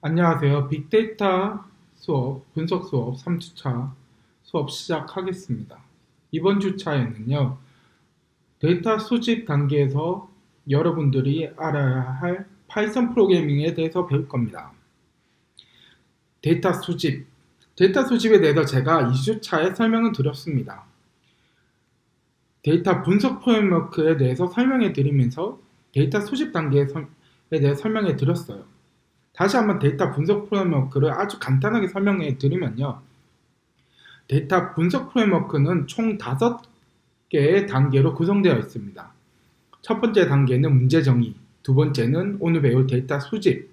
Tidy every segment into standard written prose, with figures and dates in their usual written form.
안녕하세요. 빅데이터 수업, 분석 수업 3주차 수업 시작하겠습니다. 이번 주차에는요, 데이터 수집 단계에서 여러분들이 알아야 할 파이썬 프로그래밍에 대해서 배울 겁니다. 데이터 수집. 데이터 수집에 대해서 제가 2주차에 설명을 드렸습니다. 데이터 분석 프레임워크에 대해서 설명해 드리면서 데이터 수집 단계에 대해 설명해 드렸어요. 다시 한번 데이터 분석 프레임워크를 아주 간단하게 설명해 드리면요. 데이터 분석 프레임워크는 총 5개의 단계로 구성되어 있습니다. 첫 번째 단계는 문제 정의, 두 번째는 오늘 배울 데이터 수집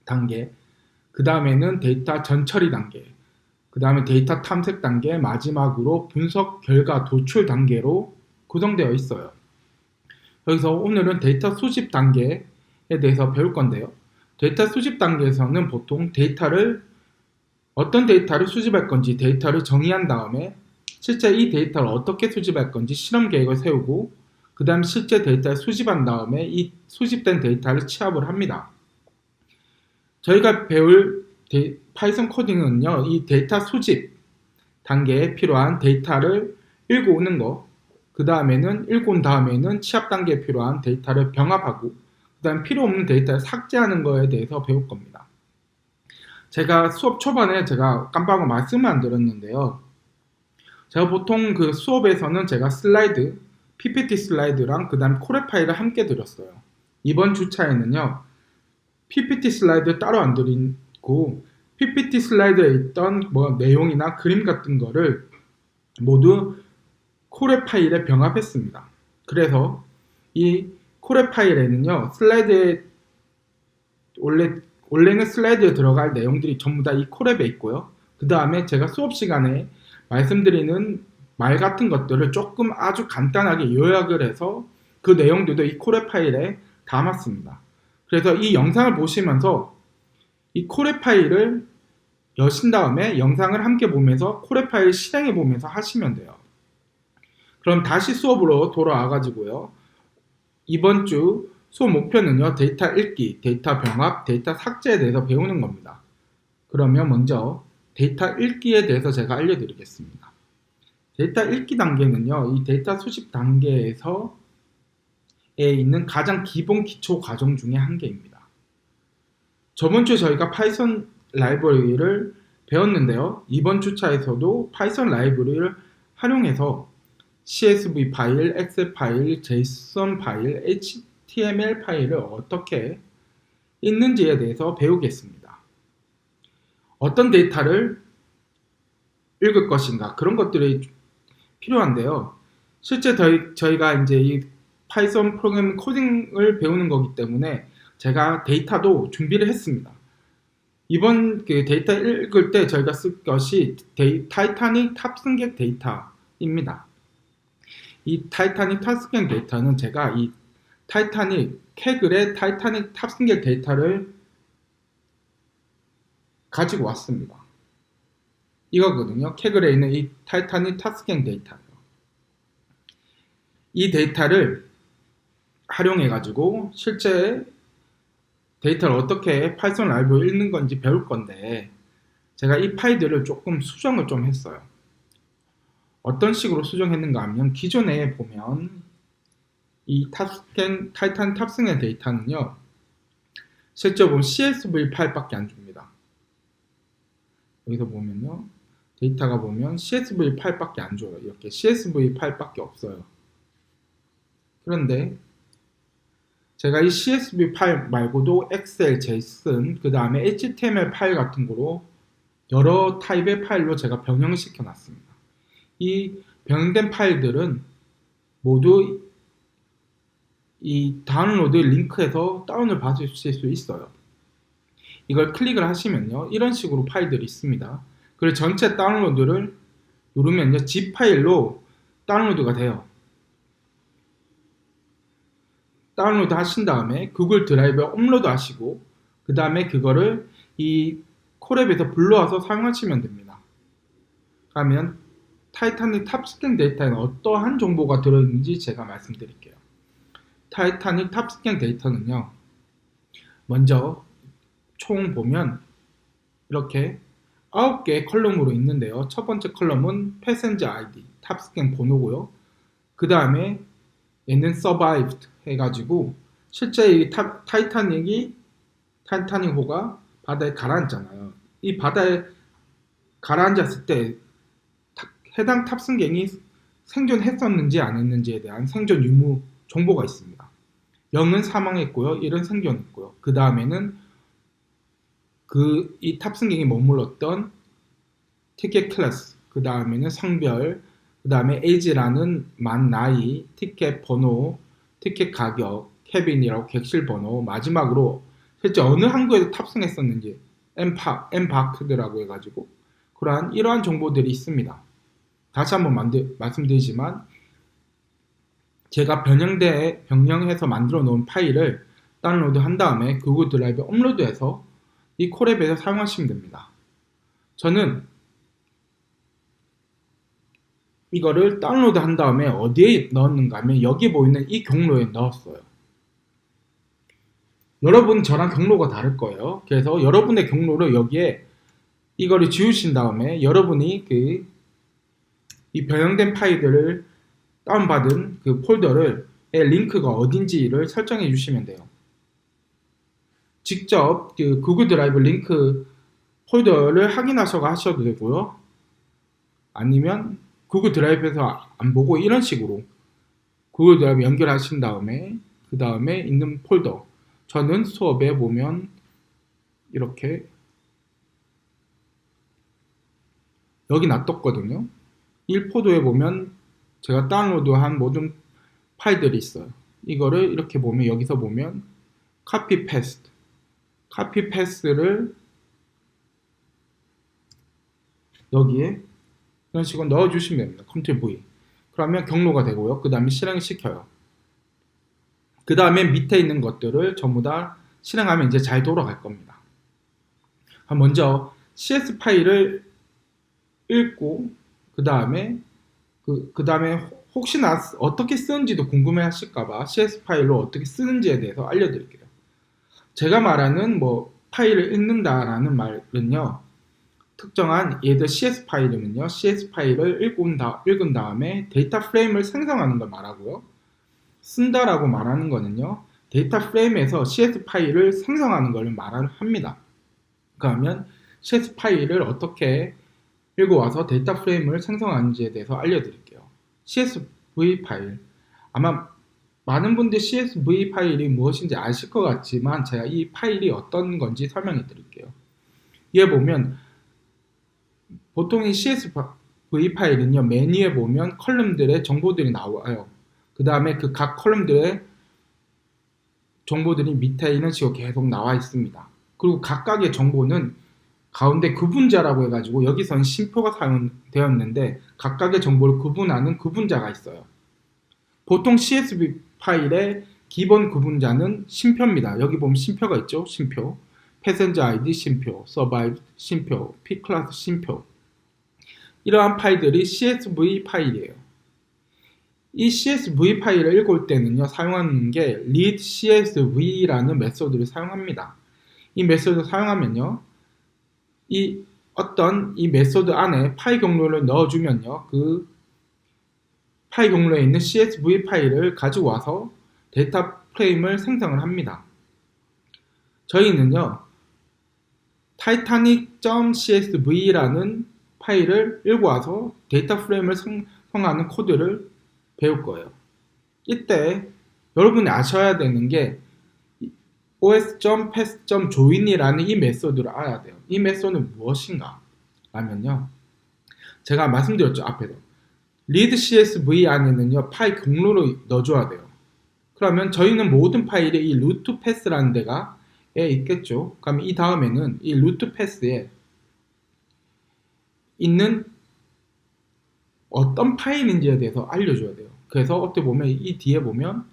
단계, 그 다음에는 데이터 전처리 단계, 그 다음에 데이터 탐색 단계, 마지막으로 분석 결과 도출 단계로 구성되어 있어요. 여기서 오늘은 데이터 수집 단계에 대해서 배울 건데요. 데이터 수집 단계에서는 보통 어떤 데이터를 수집할 건지 데이터를 정의한 다음에 실제 이 데이터를 어떻게 수집할 건지 실험 계획을 세우고 그 다음 실제 데이터를 수집한 다음에 이 수집된 데이터를 취합을 합니다. 저희가 배울 파이썬 코딩은요, 이 데이터 수집 단계에 필요한 데이터를 읽어오는 거, 그 다음에는 읽어온 다음에는 취합 단계에 필요한 데이터를 병합하고 그 다음 필요 없는 데이터를 삭제하는 거에 대해서 배울 겁니다. 제가 수업 초반에 제가 깜빡하고 말씀을 안 드렸는데요. 제가 보통 그 수업에서는 제가 슬라이드, PPT 슬라이드랑 그 다음 코레 파일을 함께 드렸어요. 이번 주차에는요, PPT 슬라이드 따로 안 드리고 PPT 슬라이드에 있던 내용이나 그림 같은 거를 모두 코레 파일에 병합했습니다. 그래서 이 코레 파일에는요, 원래는 슬라이드에 들어갈 내용들이 전부 다 이 코랩에 있고요. 그 다음에 제가 수업 시간에 말씀드리는 말 같은 것들을 조금 아주 간단하게 요약을 해서 그 내용들도 이 코랩 파일에 담았습니다. 그래서 이 영상을 보시면서 이 코랩 파일을 여신 다음에 영상을 함께 보면서 코랩 파일 실행해 보면서 하시면 돼요. 그럼 다시 수업으로 돌아와가지고요. 이번 주 수업 목표는요, 데이터 읽기, 데이터 병합, 데이터 삭제에 대해서 배우는 겁니다. 그러면 먼저 데이터 읽기에 대해서 제가 알려드리겠습니다. 데이터 읽기 단계는요, 이 데이터 수집 단계에서에 있는 가장 기본 기초 과정 중에 한 개입니다. 저번 주에 저희가 파이썬 라이브러리를 배웠는데요. 이번 주차에서도 파이썬 라이브러리를 활용해서 CSV 파일, 엑셀 파일, JSON 파일, HTML 파일을 어떻게 읽는지에 대해서 배우겠습니다. 어떤 데이터를 읽을 것인가, 그런 것들이 필요한데요. 실제 저희가 이제 이 파이썬 프로그래밍 코딩을 배우는 거기 때문에 제가 데이터도 준비를 했습니다. 이번 그 데이터 읽을 때 저희가 쓸 것이 타이타닉 탑승객 데이터입니다. 이 타이타닉 탑승객 데이터는 제가 이 케글의 타이타닉 탑승객 데이터를 가지고 왔습니다. 이거거든요. 케글에 있는 이 타이타닉 탑승객 데이터요. 이 데이터를 활용해 가지고 실제 데이터를 어떻게 파이썬 라이브로 읽는 건지 배울 건데, 제가 이 파일들을 조금 수정을 좀 했어요. 어떤 식으로 수정했는가 하면, 기존에 보면 이 타이탄 탑승의 데이터는요, 실제 보면 CSV 파일밖에 안 줍니다. 여기서 보면요, 데이터가 보면 CSV 파일밖에 안 줘요. 이렇게 CSV 파일밖에 없어요. 그런데 제가 이 CSV 파일 말고도 엑셀, JSON, 그 다음에 HTML 파일 같은 거로 여러 타입의 파일로 제가 병행시켜 놨습니다. 이 병행된 파일들은 모두 이 다운로드 링크에서 다운을 받으실 수 있어요. 이걸 클릭을 하시면요, 이런 식으로 파일들이 있습니다. 그리고 전체 다운로드를 누르면요, zip 파일로 다운로드가 돼요. 다운로드 하신 다음에 구글 드라이브에 업로드 하시고 그 다음에 그거를 이 콜앱에서 불러와서 사용하시면 됩니다. 그러면 타이타닉 탑스캔 데이터에는 어떠한 정보가 들어있는지 제가 말씀드릴게요. 타이타닉 탑스캔 데이터는요, 먼저 총 보면 이렇게 9개의 컬럼으로 있는데요. 첫 번째 컬럼은 패센저 아이디, 탑승객 번호고요. 그 다음에 얘는 survived 해가지고 실제 이 타이타닉호가 바다에 가라앉잖아요. 이 바다에 가라앉았을 때 해당 탑승객이 생존했었는지 안 했는지에 대한 생존 유무 정보가 있습니다. 0은 사망했고요. 1은 생존했고요. 그 다음에는 이 탑승객이 머물렀던 티켓 클래스, 그 다음에는 성별, 그 다음에 age라는 만 나이, 티켓 번호, 티켓 가격, 캐빈이라고 객실 번호, 마지막으로 실제 어느 항구에서 탑승했었는지 엠바크드라고 해가지고 그러한 이러한 정보들이 있습니다. 다시 한번 말씀드리지만 제가 변형해서 만들어 놓은 파일을 다운로드 한 다음에 구글 드라이브에 업로드해서 이 콜앱에서 사용하시면 됩니다. 저는 이거를 다운로드 한 다음에 어디에 넣었는가 하면 여기 보이는 이 경로에 넣었어요. 여러분 저랑 경로가 다를 거예요. 그래서 여러분의 경로를 여기에 이거를 지우신 다음에 여러분이 이 변형된 파일들을 다운받은 그 폴더의 링크가 어딘지를 설정해 주시면 돼요. 직접 그 구글 드라이브 링크 폴더를 하셔도 되고요. 아니면 구글 드라이브에서 안 보고 이런 식으로 구글 드라이브 연결하신 다음에 그 다음에 있는 폴더, 저는 수업에 보면 이렇게 여기 놔뒀거든요. 1포도에 보면 제가 다운로드한 모든 파일들이 있어요. 이거를 이렇게 보면 여기서 보면 카피 패스트를 여기에 이런 식으로 넣어주시면 됩니다. 컨트롤 V. 그러면 경로가 되고요. 그 다음에 실행을 시켜요. 그 다음에 밑에 있는 것들을 전부 다 실행하면 이제 잘 돌아갈 겁니다. 먼저 CS 파일을 읽고 그 다음에 혹시나 어떻게 쓰는지도 궁금해 하실까봐 CS 파일로 어떻게 쓰는지에 대해서 알려드릴게요. 제가 말하는 파일을 읽는다라는 말은요, 특정한 얘들 CS 파일이면요, CS 파일을 읽은 다음에 데이터 프레임을 생성하는 걸 말하고요. 쓴다라고 말하는 거는요, 데이터 프레임에서 CS 파일을 생성하는 걸 말합니다. 그러면 CS 파일을 어떻게 읽어와서 데이터 프레임을 생성하는지에 대해서 알려드릴게요. CSV 파일. 아마 많은 분들이 CSV 파일이 무엇인지 아실 것 같지만 제가 이 파일이 어떤 건지 설명해 드릴게요. 얘 보면 보통 이 CSV 파일은요, 메뉴에 보면 컬럼들의 정보들이 나와요. 그 다음에 그 각 컬럼들의 정보들이 밑에 이런 식으로 계속 나와 있습니다. 그리고 각각의 정보는 가운데 구분자라고 해가지고 여기서는 쉼표가 사용되었는데 각각의 정보를 구분하는 구분자가 있어요. 보통 CSV 파일의 기본 구분자는 쉼표입니다. 여기 보면 쉼표가 있죠. 쉼표, 패센저 아이디 쉼표, survived 쉼표, pclass 쉼표. 이러한 파일들이 CSV 파일이에요. 이 CSV 파일을 읽을 때는요, 사용하는 게 read CSV라는 메소드를 사용합니다. 이 메소드를 사용하면요, 이 메소드 안에 파일 경로를 넣어주면요, 그 파일 경로에 있는 CSV 파일을 가지고 와서 데이터 프레임을 생성을 합니다. 저희는요, titanic.csv라는 파일을 읽어와서 데이터 프레임을 생성하는 코드를 배울 거예요. 이때 여러분이 아셔야 되는 게 os.pass.join이라는 이 메소드를 알아야 돼요. 이 메소드는 무엇인가? 라면요, 제가 말씀드렸죠, 앞에도. read CSV 안에는요, 파일 경로를 넣어줘야 돼요. 그러면 저희는 모든 파일에 이 root pass라는 데가 있겠죠. 그럼 이 다음에는 이 root pass에 있는 어떤 파일인지에 대해서 알려줘야 돼요. 그래서 어떻게 보면 이 뒤에 보면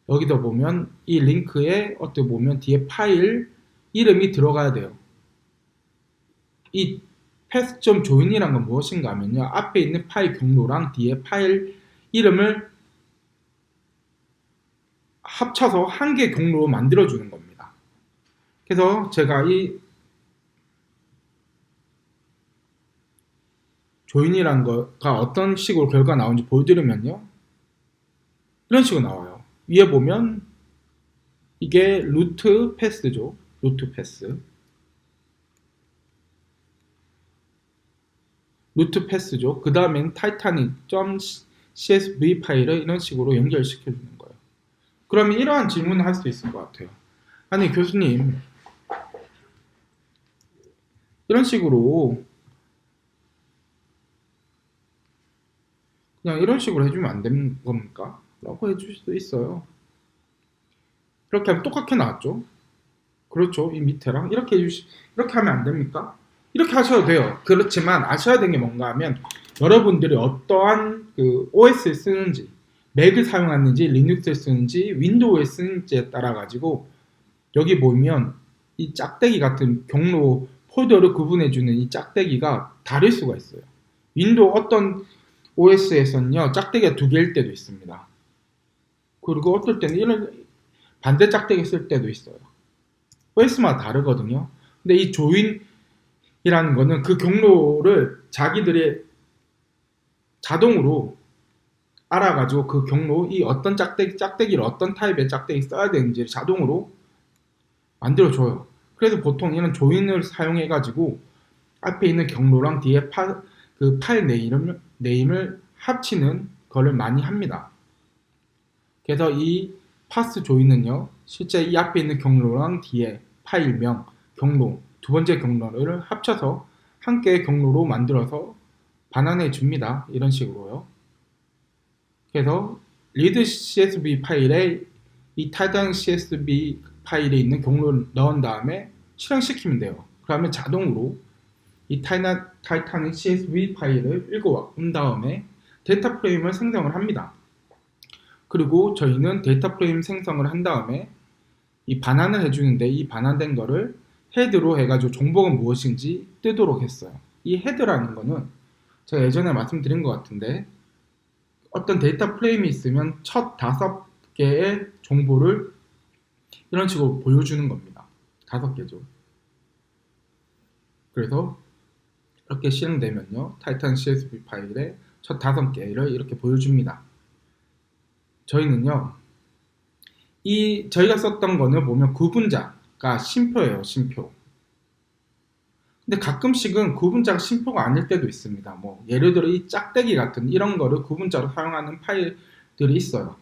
여기다 보면 이 링크에 어떻게 보면 뒤에 파일 이름이 들어가야 돼요. 이 pass.join이란 건 무엇인가 하면요, 앞에 있는 파일 경로랑 뒤에 파일 이름을 합쳐서 한 개의 경로로 만들어주는 겁니다. 그래서 제가 이 조인이라는 거가 어떤 식으로 결과가 나오는지 보여드리면요. 이런 식으로 나와요. 위에 보면 이게 루트 패스죠. 루트 패스. 루트 패스죠. 그 다음엔 타이타닉.csv 파일을 이런 식으로 연결시켜 주는 거예요. 그러면 이러한 질문을 할 수 있을 것 같아요. 아니 교수님 이런 식으로 그냥 이런 식으로 해주면 안 되는 겁니까? 라고 해줄 수도 있어요. 이렇게 하면 똑같게 나왔죠. 그렇죠. 이 밑에랑 이렇게 하면 안 됩니까? 이렇게 하셔도 돼요. 그렇지만 아셔야 되는 게 뭔가 하면 여러분들이 어떠한 그 OS를 쓰는지, 맥을 사용하는지, 리눅스를 쓰는지, 윈도우를 쓰는지에 따라 가지고 여기 보면 이 짝대기 같은 경로 폴더를 구분해주는 이 짝대기가 다를 수가 있어요. 윈도우 어떤 OS에서는요 짝대기가 두 개일 때도 있습니다. 그리고 어떨 때는 이런 반대 짝대기 쓸 때도 있어요. OS마다 다르거든요. 근데 이 조인이라는 거는 그 경로를 자기들이 자동으로 알아가지고 그 경로, 이 어떤 짝대기를 어떤 타입의 짝대기 써야 되는지 자동으로 만들어줘요. 그래서 보통 이런 조인을 사용해가지고 앞에 있는 경로랑 뒤에 그 파일 네임을 합치는 거를 많이 합니다. 그래서 이 파스 조인은요, 실제 이 앞에 있는 경로랑 뒤에 파일명, 경로, 두 번째 경로를 합쳐서 한 개의 경로로 만들어서 반환해 줍니다. 이런 식으로요. 그래서 리드 CSV 파일에 이 타이탄 CSV 파일에 있는 경로를 넣은 다음에 실행시키면 돼요. 그러면 자동으로 이 타이탄 CSV 파일을 읽어온 다음에 데이터 프레임을 생성을 합니다. 그리고 저희는 데이터 프레임 생성을 한 다음에 이 반환을 해주는데 이 반환된 거를 헤드로 해가지고 정보가 무엇인지 뜨도록 했어요. 이 헤드라는 거는 제가 예전에 말씀드린 것 같은데 어떤 데이터 프레임이 있으면 첫 5개의 정보를 이런 식으로 보여주는 겁니다. 5개죠. 그래서 이렇게 실행되면요. 타이탄 CSV 파일의 첫 5개를 이렇게 보여줍니다. 저희는요. 저희가 썼던 거는 보면 구분자가 쉼표예요. 쉼표. 근데 가끔씩은 구분자가 쉼표가 아닐 때도 있습니다. 뭐 예를 들어 이 짝대기 같은 이런 거를 구분자로 사용하는 파일들이 있어요.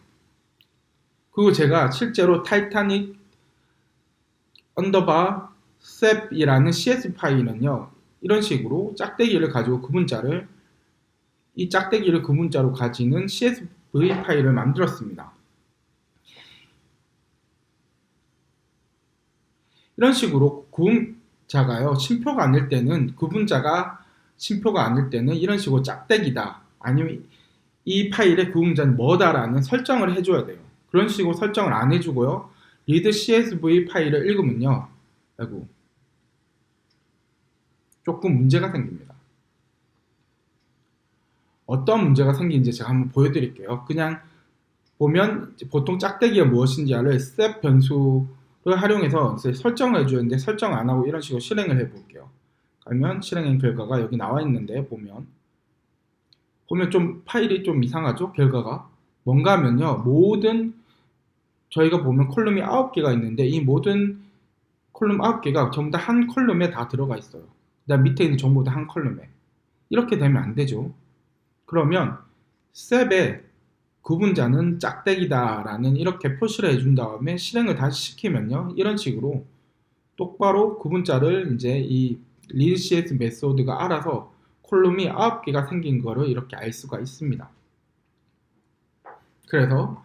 그리고 제가 실제로 타이타닉 언더바 셉이라는 CS 파일은요. 이런 식으로 짝대기를 가지고 이 짝대기를 구분자로 가지는 CSV 파일을 만들었습니다. 이런 식으로 구분자가요, 쉼표가 아닐 때는, 구분자가 쉼표가 아닐 때는 이런 식으로 짝대기다, 아니면 이 파일의 구분자는 뭐다라는 설정을 해줘야 돼요. 그런 식으로 설정을 안 해주고요, read CSV 파일을 읽으면요, 아이고, 조금 문제가 생깁니다. 어떤 문제가 생기는지 제가 한번 보여드릴게요. 그냥 보면 보통 짝대기가 무엇인지 알을 step 변수를 활용해서 설정을 해주는데 설정 안 하고 이런 식으로 실행을 해볼게요. 그러면 실행한 결과가 여기 나와 있는데 보면 좀 파일이 좀 이상하죠? 결과가 뭔가 하면요, 저희가 보면 콜럼이 9개가 있는데 이 모든 콜럼 9개가 전부 다 한 컬럼에 다 들어가 있어요. 그다음 밑에 있는 정보도 한 컬럼에. 이렇게 되면 안 되죠. 그러면 셉의 구분자는 짝대기다 라는 이렇게 표시를 해준 다음에 실행을 다시 시키면요, 이런 식으로 똑바로 구분자를 이제 이 readCS 메소드가 알아서 콜럼이 9개가 생긴 거를 이렇게 알 수가 있습니다. 그래서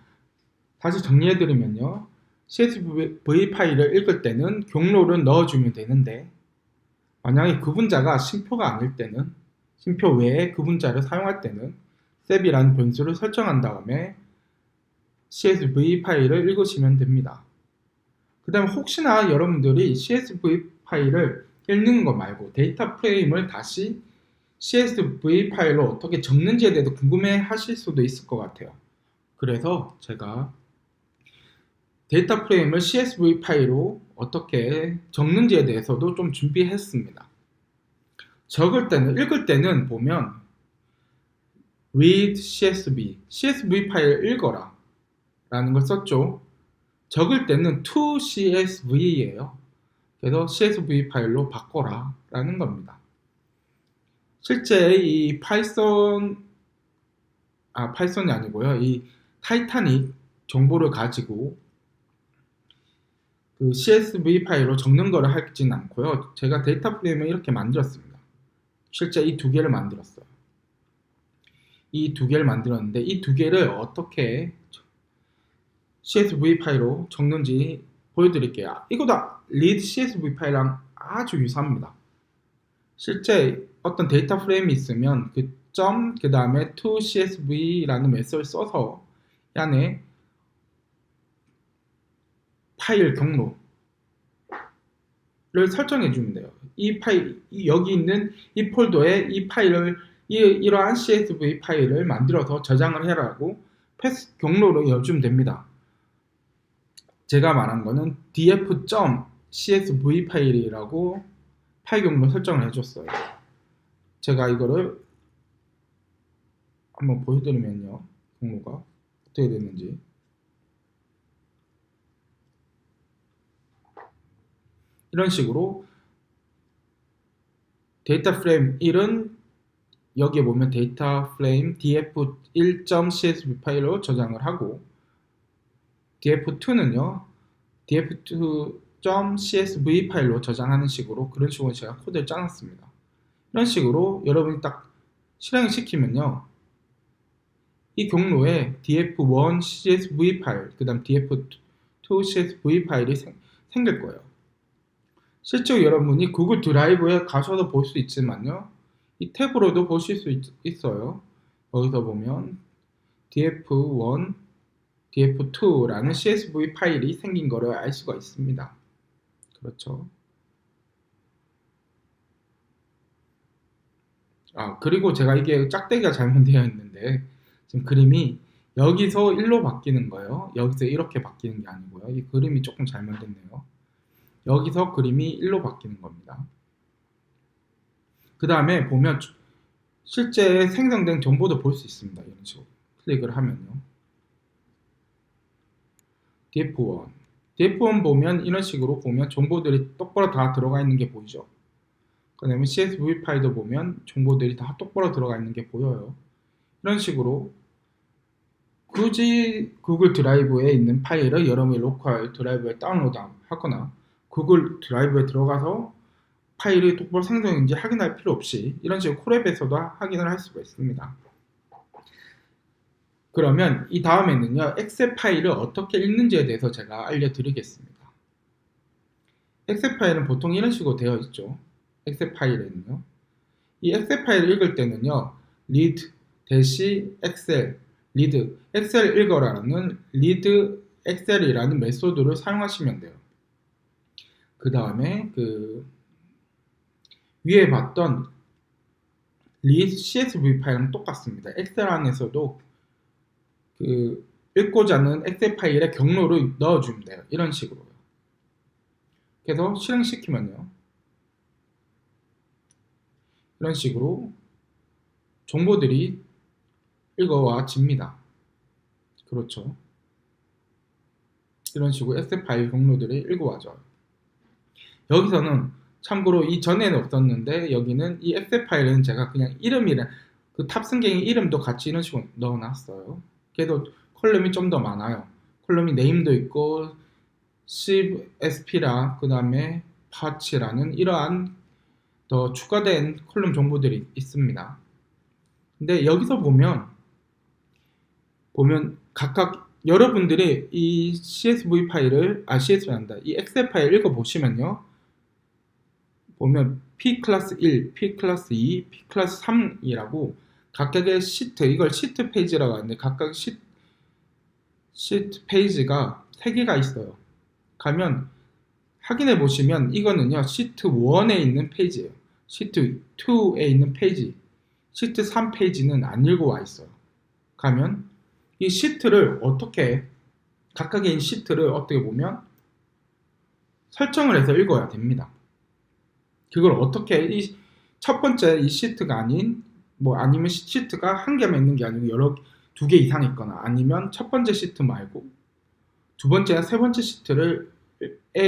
다시 정리해드리면요, CSV 파일을 읽을 때는 경로를 넣어주면 되는데 만약에 구분자가 쉼표가 아닐 때는, 쉼표 외에 구분자를 사용할 때는 셉이라는 변수를 설정한 다음에 CSV 파일을 읽으시면 됩니다. 그 다음에 혹시나 여러분들이 CSV 파일을 읽는 거 말고 데이터 프레임을 다시 CSV 파일로 어떻게 적는지에 대해서 궁금해 하실 수도 있을 것 같아요. 그래서 제가 데이터 프레임을 CSV 파일로 어떻게 적는지에 대해서도 좀 준비했습니다. 읽을 때는 보면 read CSV 파일 읽어라 라는 걸 썼죠. 적을 때는 to CSV예요. 그래서 CSV 파일로 바꿔라 라는 겁니다. 실제 이 파이썬이 아니고요. 이 타이타닉 정보를 가지고 그 CSV 파일로 적는 거를 하진 않고요. 제가 데이터 프레임을 이렇게 만들었습니다. 실제 이 두 개를 만들었어요. 이 두 개를 만들었는데 이 두 개를 어떻게 CSV 파일로 적는지 보여드릴게요. 이거도 read CSV 파일랑 아주 유사합니다. 실제 어떤 데이터 프레임이 있으면 그 다음에 to CSV라는 메서드를 써서 이 안에 파일 경로를 설정해 주면 돼요. 여기 있는 이 폴더에 이러한 CSV 파일을 만들어서 저장을 해라고 패스 경로로 열주면 됩니다. 제가 말한 거는 df.csv 파일이라고 파일 경로 설정을 해줬어요. 제가 이거를 한번 보여드리면요. 경로가 어떻게 됐는지. 이런 식으로 데이터 프레임 1은 여기에 보면 데이터 프레임 df1.csv 파일로 저장을 하고 df2는요. df2.csv 파일로 저장하는 식으로 그런 식으로 제가 코드를 짜놨습니다. 이런 식으로 여러분이 딱 실행을 시키면요. 이 경로에 df1 csv 파일, 그 다음 df2 csv 파일이 생길 거예요. 실제로 여러분이 구글 드라이브에 가셔도 볼 수 있지만요. 이 탭으로도 보실 수 있어요. 여기서 보면 df1, df2라는 CSV 파일이 생긴 거를 알 수가 있습니다. 그렇죠. 그리고 제가 이게 짝대기가 잘못되어 있는데 지금 그림이 여기서 1로 바뀌는 거예요. 여기서 이렇게 바뀌는 게 아니고요. 이 그림이 조금 잘못됐네요. 여기서 그림이 1로 바뀌는 겁니다. 그 다음에 보면 실제 생성된 정보도 볼 수 있습니다. 이런 식으로 클릭을 하면요. df1 보면 이런 식으로 보면 정보들이 똑바로 다 들어가 있는 게 보이죠. 그 다음에 CSV 파일도 보면 정보들이 다 똑바로 들어가 있는 게 보여요. 이런 식으로 굳이 구글 드라이브에 있는 파일을 여러분의 로컬 드라이브에 다운로드 하거나 구글 드라이브에 들어가서 파일이 똑바로 생성인지 확인할 필요 없이 이런 식으로 콜앱에서도 확인을 할 수가 있습니다. 그러면 이 다음에는요. 엑셀 파일을 어떻게 읽는지에 대해서 제가 알려드리겠습니다. 엑셀 파일은 보통 이런 식으로 되어 있죠. 엑셀 파일에는요. 이 엑셀 파일을 읽을 때는요. read-excel, read, 엑셀 읽어라는 read excel이라는 메소드를 사용하시면 돼요. 그 다음에 위에 봤던 read CSV 파일은 똑같습니다. 엑셀 안에서도 읽고자 하는 엑셀 파일에 경로를 넣어주면 돼요. 이런 식으로요. 그래서 실행시키면요. 이런 식으로 정보들이 읽어와집니다. 그렇죠. 이런 식으로 엑셀 파일 경로들이 읽어와져요. 여기서는 참고로 이전에는 없었는데 여기는 이 엑셀 파일은 제가 그냥 이름이랑 그 탑승갱이 이름도 같이 이런 식으로 넣어놨어요. 그래도 컬럼이 좀 더 많아요. 컬럼이 네임도 있고 CSP랑 그 다음에 파츠라는 이러한 더 추가된 컬럼 정보들이 있습니다. 근데 여기서 보면 각각 여러분들이 이 CSV 파일을 이 엑셀 파일 읽어보시면요. 보면 P 클래스 1, P 클래스 2, P 클래스 3이라고 각각의 시트, 이걸 시트 페이지라고 하는데 각각 시트 페이지가 3개가 있어요. 가면 확인해 보시면 이거는요. 시트 1에 있는 페이지예요. 시트 2에 있는 페이지, 시트 3 페이지는 안 읽어와 있어요. 가면 이 시트를 각각의 시트를 어떻게 보면 설정을 해서 읽어야 됩니다. 그걸 어떻게 첫 번째 이 시트가 아닌 아니면 시트가 한 개만 있는 게 아니고 두 개 이상 있거나 아니면 첫 번째 시트 말고 두 번째나 세 번째 시트에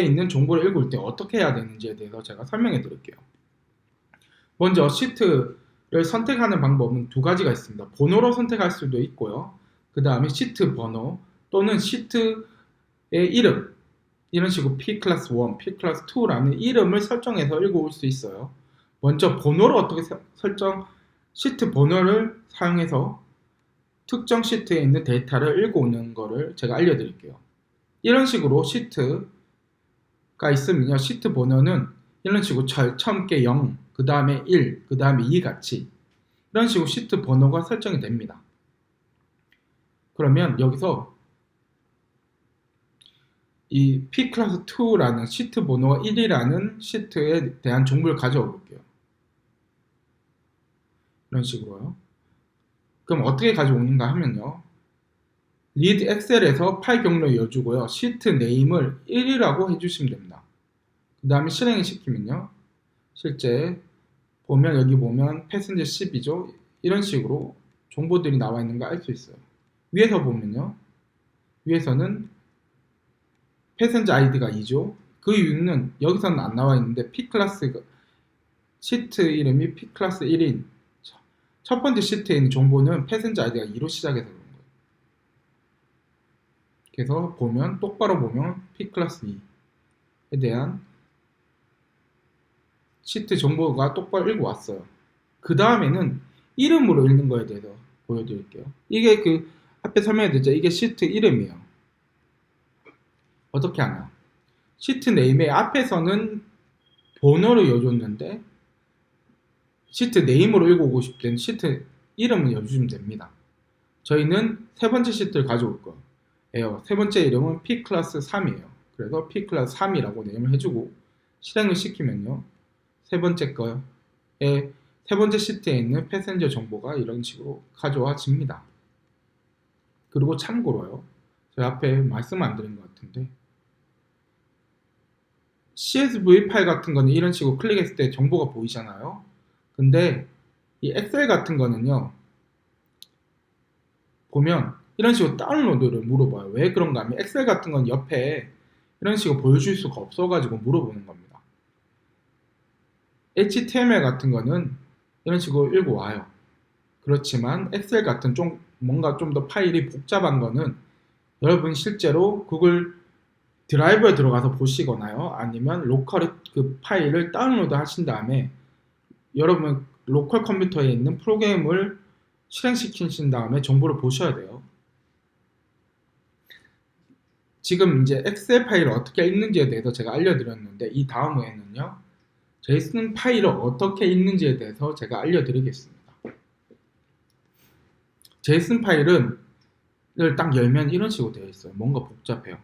있는 정보를 읽을 때 어떻게 해야 되는지에 대해서 제가 설명해 드릴게요. 먼저 시트를 선택하는 방법은 두 가지가 있습니다. 번호로 선택할 수도 있고요. 그 다음에 시트 번호 또는 시트의 이름, 이런 식으로 P 클래스 1, P 클래스 2라는 이름을 설정해서 읽어올 수 있어요. 먼저 번호를 어떻게 시트 번호를 사용해서 특정 시트에 있는 데이터를 읽어오는 거를 제가 알려드릴게요. 이런 식으로 시트가 있으면요, 시트 번호는 이런 식으로 처음 게 0, 그 다음에 1, 그 다음에 2 같이 이런 식으로 시트 번호가 설정이 됩니다. 그러면 여기서 이 P 클래스 2라는 시트 번호가 1이라는 시트에 대한 정보를 가져와 볼게요. 이런 식으로요. 그럼 어떻게 가져오는가 하면요, 리드 엑셀에서 파일 경로를 여주고요, 시트 네임을 1이라고 해주시면 됩니다. 그 다음에 실행을 시키면요, 실제 보면 여기 보면 패센저 10이죠. 이런 식으로 정보들이 나와 있는 거 알 수 있어요. 위에서 보면요, 위에서는 패센저 아이디가 2죠. 그 이유는 여기서는 안 나와 있는데 P 클래스 시트 이름이 P 클래스 1인 첫 번째 시트에 있는 정보는 패센저 아이디가 2로 시작해서 그런 거예요. 그래서 보면 똑바로 보면 P 클래스 2에 대한 시트 정보가 똑바로 읽고 왔어요. 그 다음에는 이름으로 읽는 거에 대해서 보여드릴게요. 이게 그 앞에 설명해드렸죠. 이게 시트 이름이에요. 어떻게 하나? 시트 네임의 앞에서는 번호를 여줬는데 시트 네임으로 읽어오고 싶을 때는 시트 이름을 여주시면 됩니다. 저희는 세 번째 시트를 가져올 거예요. 세 번째 이름은 P 클래스 3이에요. 그래서 P 클래스 3이라고 네임을 해주고 실행을 시키면요, 세 번째 시트에 있는 패센저 정보가 이런 식으로 가져와집니다. 그리고 참고로요, 제가 앞에 말씀 안 드린 것 같은데 CSV 파일 같은 거는 이런 식으로 클릭했을 때 정보가 보이잖아요. 근데 이 엑셀 같은 거는요, 보면 이런 식으로 다운로드를 물어봐요. 왜 그런가 하면 엑셀 같은 건 옆에 이런 식으로 보여줄 수가 없어가지고 물어보는 겁니다. HTML 같은 거는 이런 식으로 읽어와요. 그렇지만 엑셀 같은 뭔가 좀 더 파일이 복잡한 거는 여러분 실제로 구글 드라이브에 들어가서 보시거나요, 아니면 로컬 그 파일을 다운로드 하신 다음에 여러분 로컬 컴퓨터에 있는 프로그램을 실행시키신 다음에 정보를 보셔야 돼요. 지금 이제 엑셀 파일을 어떻게 읽는지에 대해서 제가 알려드렸는데, 이 다음에는요, JSON 파일을 어떻게 읽는지에 대해서 제가 알려드리겠습니다. JSON 파일을 딱 열면 이런 식으로 되어 있어요. 뭔가 복잡해요.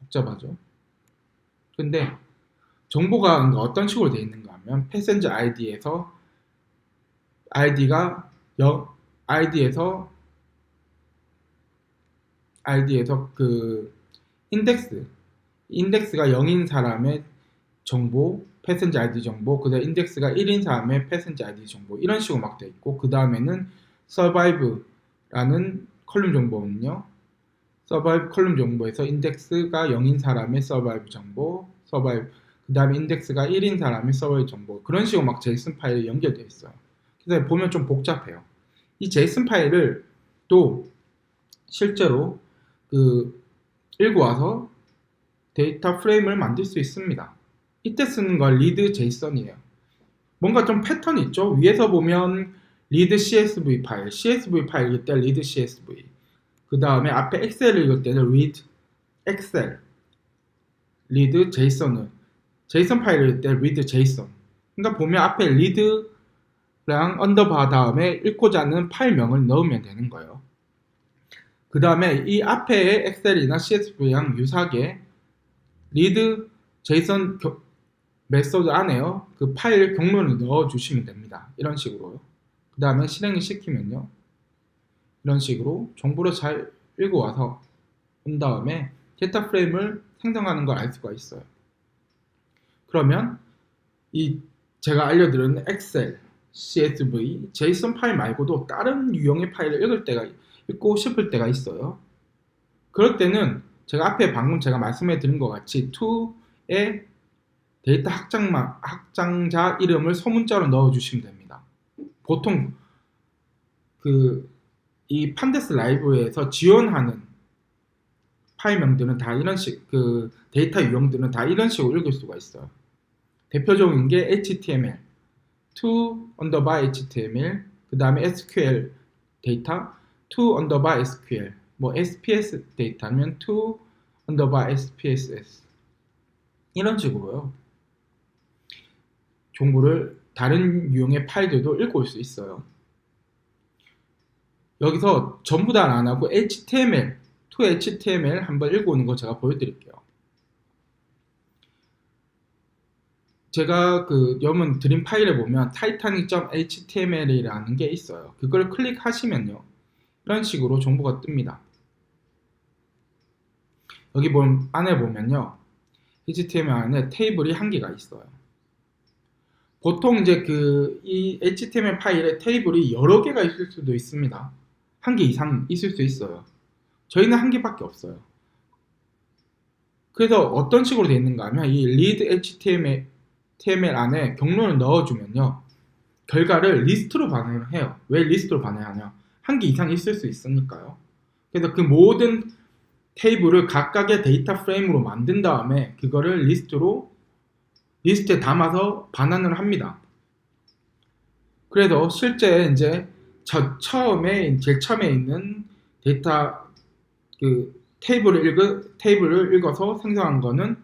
복잡하죠. 근데 정보가 어떤 식으로 되어 있는가 하면 패센저 아이디에서 그 인덱스가 0인 사람의 정보, 패센저 아이디 정보, 그 다음 인덱스가 1인 사람의 패센저 아이디 정보, 이런 식으로 막 되어 있고, 그 다음에는 survive라는 컬럼 정보는요, 서바이브 컬럼 정보에서 인덱스가 0인 사람의 서바이브 정보, 그 다음에 인덱스가 1인 사람의 서바이브 정보, 그런 식으로 막 JSON 파일이 연결되어 있어요. 그래서 보면 좀 복잡해요. 이 JSON 파일을 또 실제로 읽어와서 데이터 프레임을 만들 수 있습니다. 이때 쓰는 건 리드 JSON이에요. 뭔가 좀 패턴이 있죠. 위에서 보면 리드 CSV 파일일 때 리드 CSV, 그 다음에 앞에 엑셀을 읽을 때는 read Excel, read JSON 파일을 읽을 때 read JSON. 그러니까 보면 앞에 read랑 언더바 다음에 읽고자 하는 파일명을 넣으면 되는 거예요. 그 다음에 이 앞에 엑셀이나 CSV랑 유사하게 read JSON 메소드 안에요, 그 파일 경로를 넣어주시면 됩니다. 이런 식으로요. 그 다음에 실행을 시키면요, 이런 식으로 정보를 잘 읽어와서 온 다음에 데이터 프레임을 생성하는 걸 알 수가 있어요. 그러면 이 제가 알려드린 엑셀, CSV, JSON 파일 말고도 다른 유형의 파일을 읽고 싶을 때가 있어요. 그럴 때는 제가 앞에 방금 제가 말씀해 드린 것 같이 to에 데이터 확장자 이름을 소문자로 넣어 주시면 됩니다. 보통 이 판데스 라이브러리에서 지원하는 파일명들은 다 이런 데이터 유형들은 다 이런 식으로 읽을 수가 있어요. 대표적인 게 HTML, to_HTML, 그 다음에 SQL 데이터, to_SQL, 뭐 SPS 데이터면 to_SPSS 이런 식으로요. 정보를 다른 유형의 파일들도 읽을 수 있어요. 여기서 전부 다 안 하고 HTML, to HTML 한번 읽어오는 거 제가 보여드릴게요. 제가 여러분 드린 파일에 보면 titanic.html이라는 게 있어요. 그걸 클릭하시면요. 이런 식으로 정보가 뜹니다. 여기 안에 보면요. HTML 안에 테이블이 한 개가 있어요. 보통 이제 이 HTML 파일에 테이블이 여러 개가 있을 수도 있습니다. 한 개 이상 있을 수 있어요. 저희는 한 개밖에 없어요. 그래서 어떤 식으로 되어 있는가 하면 이 read HTML 안에 경로를 넣어주면요. 결과를 리스트로 반응을 해요. 왜 리스트로 반응하냐? 한 개 이상 있을 수 있으니까요. 그래서 그 모든 테이블을 각각의 데이터 프레임으로 만든 다음에 그거를 리스트에 담아서 반환을 합니다. 그래서 실제 이제 제일 처음에 있는 데이터 테이블을 읽어서 생성한 거는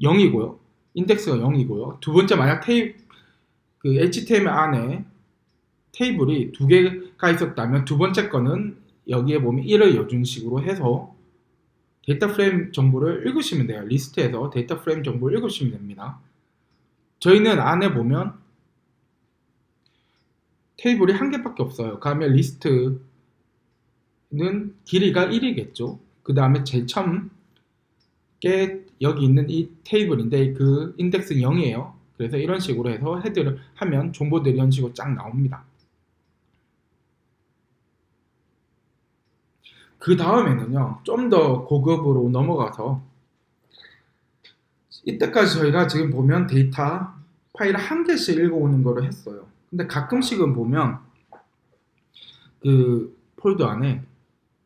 0이고요. 인덱스가 0이고요. 두 번째 만약 HTML 안에 테이블이 두 개가 있었다면 두 번째 거는 여기에 보면 1을 여준 식으로 해서 데이터 프레임 정보를 읽으시면 돼요. 리스트에서 데이터 프레임 정보를 읽으시면 됩니다. 저희는 안에 보면 테이블이 한 개밖에 없어요. 그러면 리스트는 길이가 1이겠죠. 그 다음에 제일 처음 게 여기 있는 이 테이블인데 그 인덱스는 0이에요. 그래서 이런 식으로 해서 헤드를 하면 정보들이 이런 식으로 쫙 나옵니다. 그 다음에는요, 좀 더 고급으로 넘어가서 이때까지 저희가 지금 보면 데이터 파일 한 개씩 읽어오는 거를 했어요. 근데 가끔씩은 보면 그 폴더 안에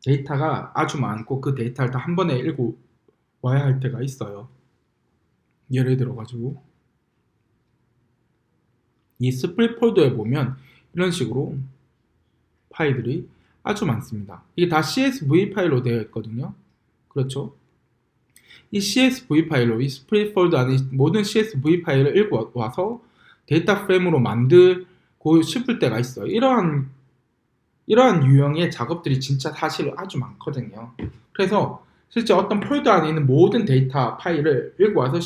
데이터가 아주 많고 그 데이터를 다 한 번에 읽어와야 할 때가 있어요. 예를 들어 가지고 이 스프릿 폴더에 보면 이런 식으로 파일들이 아주 많습니다. 이게 다 CSV 파일로 되어 있거든요. 그렇죠? 이 CSV 파일로 이 스프릿 폴더 안에 모든 CSV 파일을 읽어와서 데이터 프레임으로 만들고 싶을 때가 있어요. 이러한 유형의 작업들이 진짜 사실 아주 많거든요. 그래서 실제 어떤 폴더 안에 있는 모든 데이터 파일을 읽어와서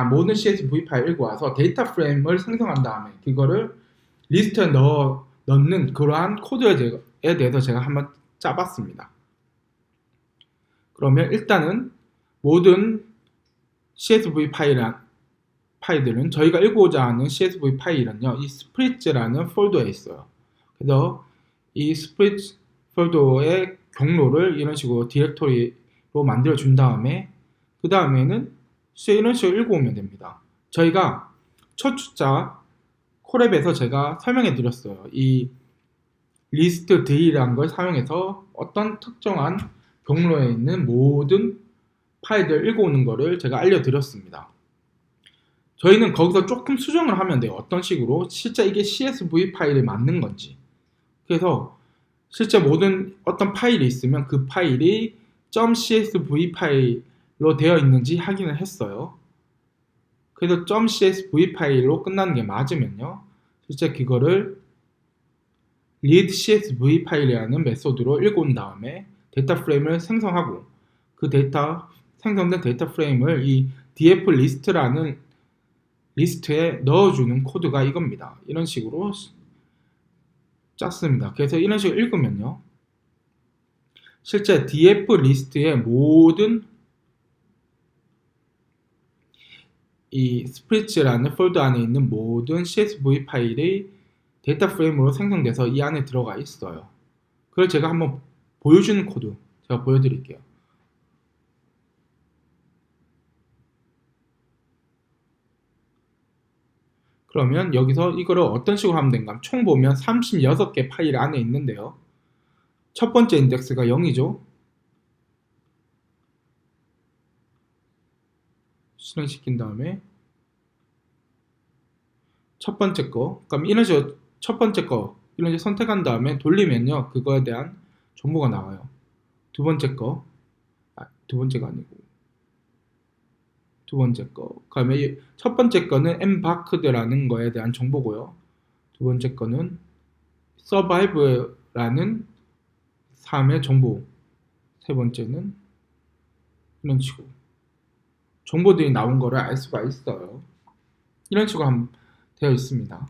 모든 CSV 파일 읽어와서 데이터 프레임을 생성한 다음에 그거를 리스트에 넣는 그러한 코드에 대해서 제가 한번 짜봤습니다. 그러면 일단은 모든 CSV 파일들은 저희가 읽고자 하는 CSV 파일은요, 이 스프리츠라는 폴더에 있어요. 그래서 이 스프리츠 폴더의 경로를 이런 식으로 디렉토리로 만들어 준 다음에 그 다음에는 이런 식으로 읽어오면 됩니다. 저희가 첫 주자 콜앱에서 제가 설명해 드렸어요. 이 리스트 D라는 걸 사용해서 어떤 특정한 경로에 있는 모든 파일들 읽어오는 거를 제가 알려드렸습니다. 저희는 거기서 조금 수정을 하면 돼요. 어떤 식으로 실제 이게 CSV 파일이 맞는 건지. 그래서 실제 어떤 파일이 있으면 그 파일이 .csv 파일로 되어 있는지 확인을 했어요. 그래서 .csv 파일로 끝나는 게 맞으면요. 실제 그거를 read csv 파일이라는 메소드로 읽어온 다음에 데이터 프레임을 생성하고 그 생성된 데이터 프레임을 이 df 리스트라는 리스트에 넣어주는 코드가 이겁니다. 이런 식으로 짰습니다. 그래서 이런 식으로 읽으면요. 실제 df 리스트의 모든 이 스프리츠라는 폴더 안에 있는 모든 CSV 파일이 데이터 프레임으로 생성돼서 이 안에 들어가 있어요. 그걸 제가 한번 보여주는 코드 제가 보여드릴게요. 그러면 여기서 이거를 어떤 식으로 하면 되는가? 총 보면 36개 파일 안에 있는데요. 첫 번째 인덱스가 0이죠. 실행시킨 다음에 첫 번째 거, 그럼 이런 식으로 첫 번째 거 이런 식으로 선택한 다음에 돌리면요, 그거에 대한 정보가 나와요. 두 번째 거, 두 번째가 아니고 두 번째 거, 그다음에 첫 번째 거는 embarked라는 거에 대한 정보고요. 두 번째 거는 survive라는 삶의 정보, 세 번째는 이런 식으로 정보들이 나온 거를 알 수가 있어요. 이런 식으로 되어 있습니다.